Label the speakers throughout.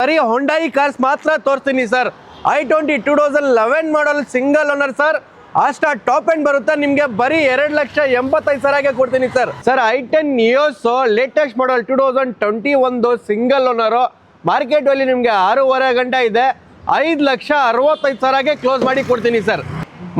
Speaker 1: ಬರೀ ಹೊಂಡಾಯಿ ಕಾರ್ಸ್ ಮಾತ್ರ ತೋರಿಸ್ತೀನಿ sir. i20 2011 model single owner sir. ಅಷ್ಟ ಟಾಪ್ ಎಂಡ್ ಬರುತ್ತೆ ನಿಮಗೆ ಬರೀ 2,85,000ಗೆ ಕೊಡ್ತೀನಿ sir. i10 Nios latest model 2021 single owner. Market value ನಿಮಗೆ 6.5 ಗಂಟೆ ಇದೆ. 5,65,000ಗೆ ಕ್ಲೋಸ್ ಮಾಡಿ ಕೊಡ್ತೀನಿ ಸರ್.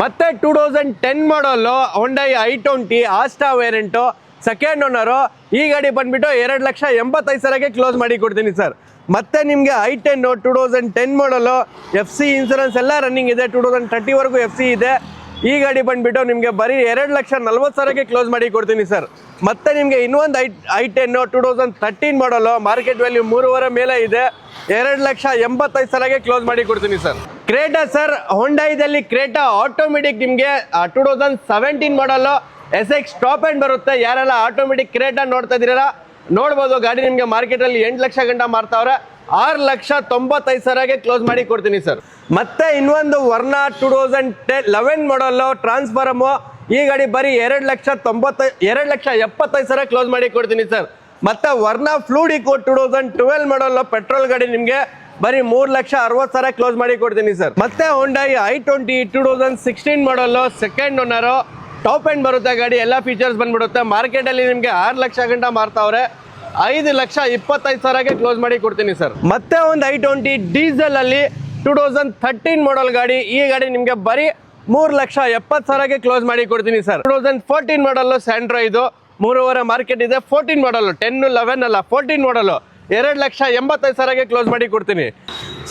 Speaker 1: ಮತ್ತೆ 2010 ಮಾಡಲು ಹೊಂಡಾಯಿ i20 Asta variant second owner. ಈ ಗಾಡಿ ಬಂದ್ಬಿಟ್ಟು 2,85,000ಗೆ ಕ್ಲೋಸ್ ಮಾಡಿ ಕೊಡ್ತೀನಿ ಸರ್. ಮತ್ತೆ ನಿಮಗೆ i10 2010 ಮಾಡಲು FC ಇನ್ಸೂರೆನ್ಸ್ ಎಲ್ಲ ರನ್ನಿಂಗ್ ಇದೆ. 2030ವರೆಗೂ FC ಇದೆ. ಈ ಗಾಡಿ ಬಂದ್ಬಿಟ್ಟು ನಿಮಗೆ ಬರೀ 2,40,000ಗೆ ಕ್ಲೋಸ್ ಮಾಡಿ ಕೊಡ್ತೀನಿ ಸರ್. ಮತ್ತೆ ನಿಮಗೆ ಇನ್ನೊಂದು i10 2013 ಮಾಡಲು ಮಾರ್ಕೆಟ್ ವ್ಯಾಲ್ಯೂ 3.5 ಮೇಲೆ ಇದೆ. 2,85,000ಗೆ ಕ್ಲೋಸ್ ಮಾಡಿ ಕೊಡ್ತೀನಿ ಸರ್. ಕ್ರೇಟಾ ಸರ್, ಹೊಂಡಾಯಿದಲ್ಲಿ ಕ್ರೇಟಾ ಆಟೋಮೆಟಿಕ್ ನಿಮಗೆ 2017 ಮಾಡಲು SX ಟಾಪ್ ಎಂಡ್ ಬರುತ್ತೆ. ಯಾರೆಲ್ಲ ಆಟೋಮೆಟಿಕ್ ಕ್ರೇಟಾ ನೋಡ್ತಾ ಇದ್ದೀರಾ ನೋಡ್ಬೋದು. ಗಾಡಿ ನಿಮಗೆ ಮಾರ್ಕೆಟಲ್ಲಿ 8 ಲಕ್ಷ ಗಂಟ ಮಾರ್ತಾವ್ರೆ. 6,95,000ಗೆ ಕ್ಲೋಸ್ ಮಾಡಿ ಕೊಡ್ತೀನಿ ಸರ್. ಮತ್ತೆ ಇನ್ನೊಂದು ವರ್ಣ 2011 ಮಾಡಲು ಟ್ರಾನ್ಸ್ಫಾರಮು. ಈ ಗಾಡಿ ಬರೀ 2,70,000 ಕ್ಲೋಸ್ ಮಾಡಿ ಕೊಡ್ತೀನಿ ಸರ್. ಮತ್ತೆ ವರ್ಣ ಫ್ಲೂಡಿಕೋ 2012 ಮಾಡಲು ಪೆಟ್ರೋಲ್ ಗಾಡಿ ನಿಮಗೆ ಬರೀ 3,60,000 ಕ್ಲೋಸ್ ಮಾಡಿ ಕೊಡ್ತೀನಿ ಸರ್. ಮತ್ತೆ ಹೊಂಡಾಯಿ i20 2016 ಮಾಡಲು ಸೆಕೆಂಡ್ ಓನರು. ಟಾಪ್ ಎಂಡ್ ಬರುತ್ತೆ ಗಾಡಿ, ಎಲ್ಲ ಫೀಚರ್ಸ್ ಬಂದ್ಬಿಡುತ್ತೆ. ಮಾರ್ಕೆಟಲ್ಲಿ ನಿಮಗೆ 6 ಲಕ್ಷ ಗಂಟ ಮಾರ್ತಾವ್ರೆ. 5,25,000ಗೆ ಕ್ಲೋಸ್ ಮಾಡಿ ಕೊಡ್ತೀನಿ ಸರ್. ಮತ್ತೆ ಒಂದು i20 ಡೀಸೆಲ್ ಅಲ್ಲಿ 2013 ಮಾಡಲ್ ಗಾಡಿ. ಈ ಗಾಡಿ ನಿಮಗೆ ಬರೀ 3,70,000ಗೆ ಕ್ಲೋಸ್ ಮಾಡಿ ಕೊಡ್ತೀನಿ ಸರ್. 2014 ಮಾಡಲು ಸ್ಯಾಂಡ್ರೋ, ಇದು 3.5 ಮಾರ್ಕೆಟ್ ಇದೆ. 14 ಮಾಡಲು 10 11 ಅಲ್ಲ 14 ಮಾಡಲು 2,85,000ಗೆ ಕ್ಲೋಸ್ ಮಾಡಿ ಕೊಡ್ತೀನಿ.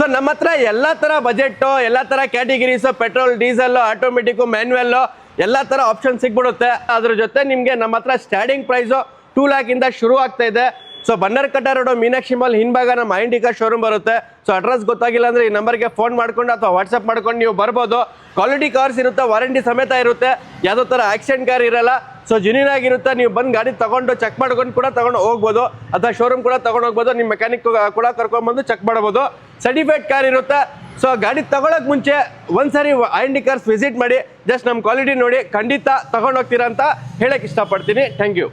Speaker 1: ಸೊ ನಮ್ಮ ಹತ್ರ ಎಲ್ಲ ಥರ ಬಜೆಟ್ಟು, ಎಲ್ಲ ಥರ ಕ್ಯಾಟಗಿರೀಸು, ಪೆಟ್ರೋಲ್, ಡೀಸೆಲ್ಲು, ಆಟೋಮೆಟಿಕ್ಕು, ಮ್ಯಾನ್ಯುವಲ್ಲು ಎಲ್ಲ ಥರ ಆಪ್ಷನ್ ಸಿಗ್ಬಿಡುತ್ತೆ. ಅದ್ರ ಜೊತೆ ನಿಮಗೆ ನಮ್ಮ ಹತ್ರ ಸ್ಟಾರ್ಟಿಂಗ್ ಪ್ರೈಸು 2 ಲ್ಯಾಕಿಂದ ಶುರು ಆಗ್ತಾ ಇದೆ. ಸೊ ಬನ್ನರ್ಕಟ್ಟ ರೋಡು ಮೀನಾಕ್ಷಿ ಮಾಲ್ ಹಿಂಭಾಗ ನಮ್ಮ ಐಂಡಿಕಾ ಶೋರೂಮ್ ಬರುತ್ತೆ. ಸೊ ಅಡ್ರೆಸ್ ಗೊತ್ತಾಗಿಲ್ಲ ಅಂದರೆ ಈ ನಂಬರ್ಗೆ ಫೋನ್ ಮಾಡ್ಕೊಂಡು ಅಥವಾ ವಾಟ್ಸಪ್ ಮಾಡ್ಕೊಂಡು ನೀವು ಬರ್ಬೋದು. ಕ್ವಾಲಿಟಿ ಕಾರ್ಸ್ ಇರುತ್ತೆ, ವಾರಂಟಿ ಸಮೇತ ಇರುತ್ತೆ. ಯಾವುದೋ ಥರ ಆಕ್ಸಿಡೆಂಟ್ ಕಾರ್ ಇರಲ್ಲ. ಸೊ ಜೆನ್ಯೂನ್ ಆಗಿರುತ್ತೆ. ನೀವು ಬಂದು ಗಾಡಿ ತೊಗೊಂಡು ಚೆಕ್ ಮಾಡ್ಕೊಂಡು ಕೂಡ ತೊಗೊಂಡು ಹೋಗ್ಬೋದು, ಅಥವಾ ಶೋರೂಮ್ ಕೂಡ ತೊಗೊಂಡು ಹೋಗ್ಬೋದು. ನಿಮ್ಮ ಮೆಕ್ಯಾನಿಕ್ ಕೂಡ ಕರ್ಕೊಂಡ್ಬಂದು ಚೆಕ್ ಮಾಡ್ಬೋದು. ಸರ್ಟಿಫೈಡ್ ಕಾರ್ ಇರುತ್ತೆ. ಸೊ ಗಾಡಿ ತಗೊಳಕ್ ಮುಂಚೆ ಒಂದ್ಸರಿ ಐಂಡಿ ಕಾರ್ಸ್ ವಿಸಿಟ್ ಮಾಡಿ, ಜಸ್ಟ್ ನಮ್ಮ ಕ್ವಾಲಿಟಿ ನೋಡಿ ಖಂಡಿತ ತಗೊಂಡು ಹೋಗ್ತೀರಾ ಅಂತ ಹೇಳಕ್ ಇಷ್ಟಪಡ್ತೀನಿ. Thank you.